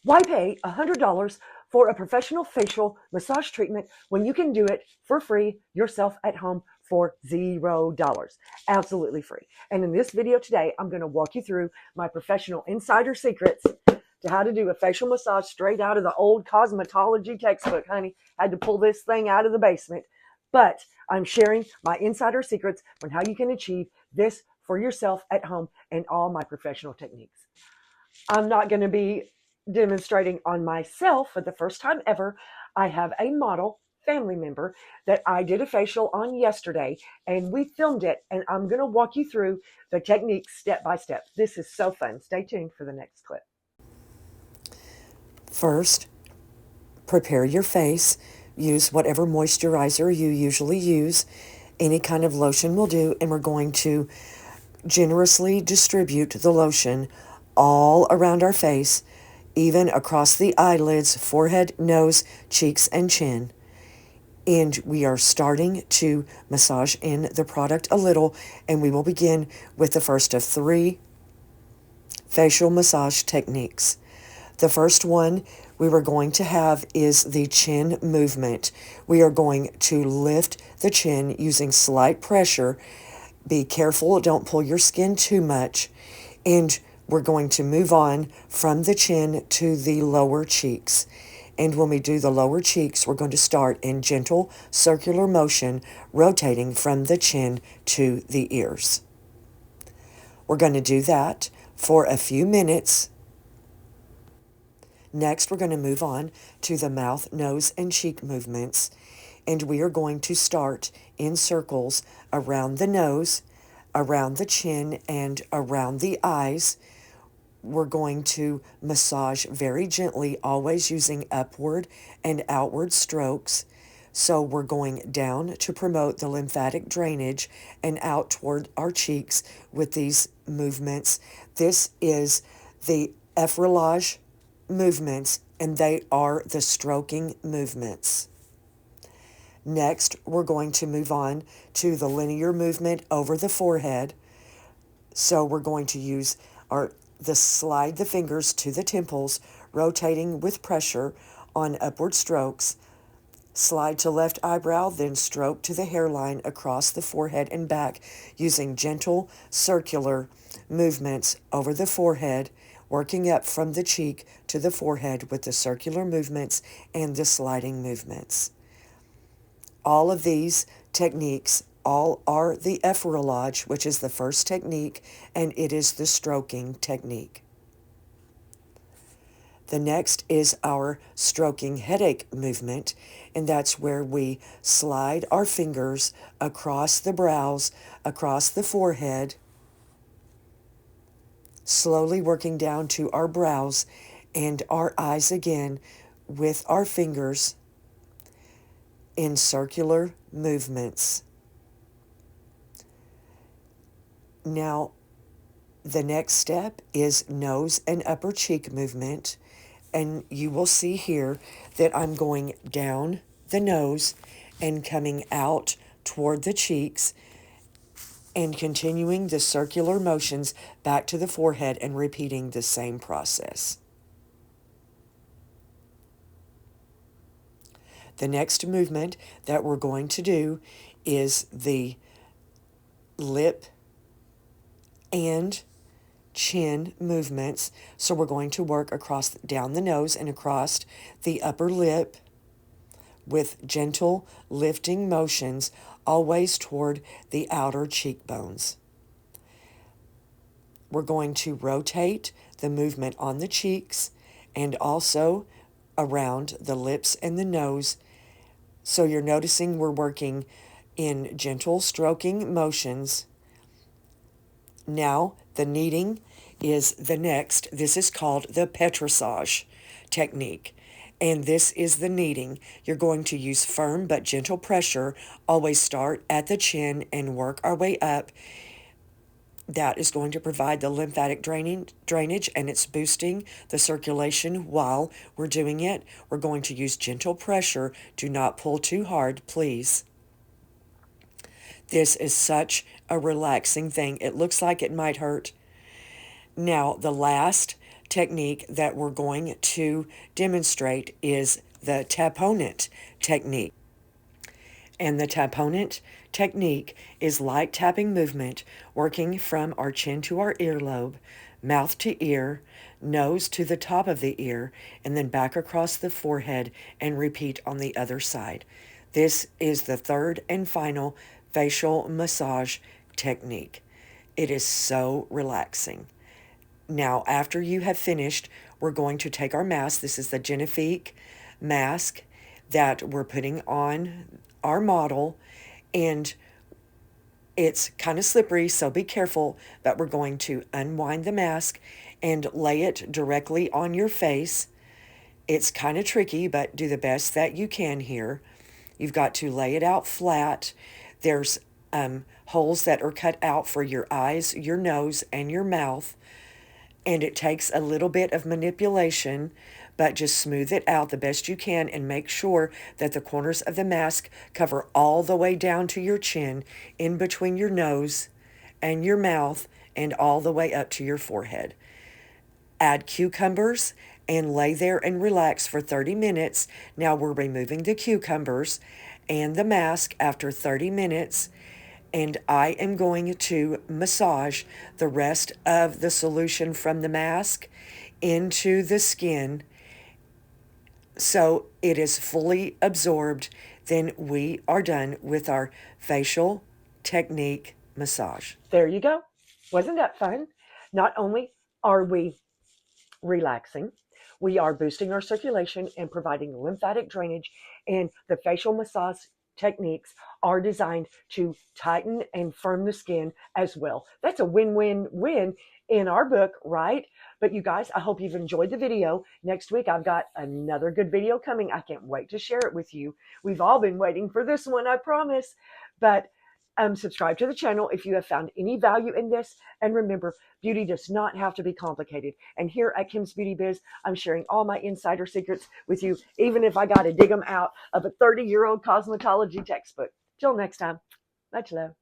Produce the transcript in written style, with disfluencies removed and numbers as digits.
Why pay $100 for a professional facial massage treatment when you can do it for free yourself at home for $0? Absolutely free. And in this video today, I'm going to walk you through my professional insider secrets to how to do a facial massage straight out of the old cosmetology textbook, honey. I had to pull this thing out of the basement. But I'm sharing my insider secrets on how you can achieve this for yourself at home and all my professional techniques. I'm not going to be demonstrating on myself for the first time ever. I have a model family member that I did a facial on yesterday, and we filmed it, and I'm going to walk you through the techniques step by step. This is so fun. Stay tuned for the next clip. First, prepare your face. Use whatever moisturizer you usually use. Any kind of lotion will do, and we're going to generously distribute the lotion all around our face, even across the eyelids, forehead, nose, cheeks, and chin. And we are starting to massage in the product a little, and we will begin with the first of 3 facial massage techniques. The first one we were going to have is the chin movement. We are going to lift the chin using slight pressure. Be careful, don't pull your skin too much. And we're going to move on from the chin to the lower cheeks. And when we do the lower cheeks, we're going to start in gentle circular motion, rotating from the chin to the ears. We're going to do that for a few minutes. Next, we're going to move on to the mouth, nose, and cheek movements. And we are going to start in circles around the nose, around the chin, and around the eyes. We're going to massage very gently, always using upward and outward strokes. So we're going down to promote the lymphatic drainage and out toward our cheeks with these movements. This is the effleurage movements, and they are the stroking movements. Next, we're going to move on to the linear movement over the forehead. So we're going to use slide the fingers to the temples, rotating with pressure on upward strokes. Slide to left eyebrow, then stroke to the hairline across the forehead and back, using gentle circular movements over the forehead, working up from the cheek to the forehead with the circular movements and the sliding movements. All of these techniques all are the effleurage, which is the first technique, and it is the stroking technique. The next is our stroking headache movement, and that's where we slide our fingers across the brows, across the forehead, slowly working down to our brows and our eyes again with our fingers in circular movements. Now, the next step is nose and upper cheek movement, and you will see here that I'm going down the nose and coming out toward the cheeks and continuing the circular motions back to the forehead and repeating the same process. The next movement that we're going to do is the lip and chin movements. So we're going to work across down the nose and across the upper lip with gentle lifting motions, always toward the outer cheekbones. We're going to rotate the movement on the cheeks and also around the lips and the nose. So you're noticing we're working in gentle stroking motions. Now, the kneading is the next. This is called the petrissage technique. And this is the kneading. You're going to use firm but gentle pressure. Always start at the chin and work our way up. That is going to provide the lymphatic drainage, and it's boosting the circulation while we're doing it. We're going to use gentle pressure. Do not pull too hard, please. This is such a relaxing thing. It looks like it might hurt. Now, the last technique that we're going to demonstrate is the taponent technique. And the taponent technique is light tapping movement working from our chin to our earlobe, mouth to ear, nose to the top of the ear, and then back across the forehead, and repeat on the other side. This is the third and final facial massage technique. It is so relaxing. Now, after you have finished, we're going to take our mask. This is the Genifique mask that we're putting on our model, and it's kind of slippery, so be careful, but we're going to unwind the mask and lay it directly on your face. It's kind of tricky, but do the best that you can here. You've got to lay it out flat. There's holes that are cut out for your eyes, your nose, and your mouth, and it takes a little bit of manipulation, but just smooth it out the best you can and make sure that the corners of the mask cover all the way down to your chin, in between your nose and your mouth, and all the way up to your forehead. Add cucumbers and lay there and relax for 30 minutes. Now we're removing the cucumbers and the mask after 30 minutes, and I am going to massage the rest of the solution from the mask into the skin so it is fully absorbed. Then we are done with our facial technique massage. There you go. Wasn't that fun? Not only are we relaxing, we are boosting our circulation and providing lymphatic drainage, and the facial massage techniques are designed to tighten and firm the skin as well. That's a win-win-win in our book, right? But you guys, I hope you've enjoyed the video. Next week, I've got another good video coming. I can't wait to share it with you. We've all been waiting for this one, I promise. But subscribe to the channel if you have found any value in this. And remember, beauty does not have to be complicated. And here at Kim's Beauty Biz, I'm sharing all my insider secrets with you, even if I got to dig them out of a 30-year-old cosmetology textbook. Till next time, much love.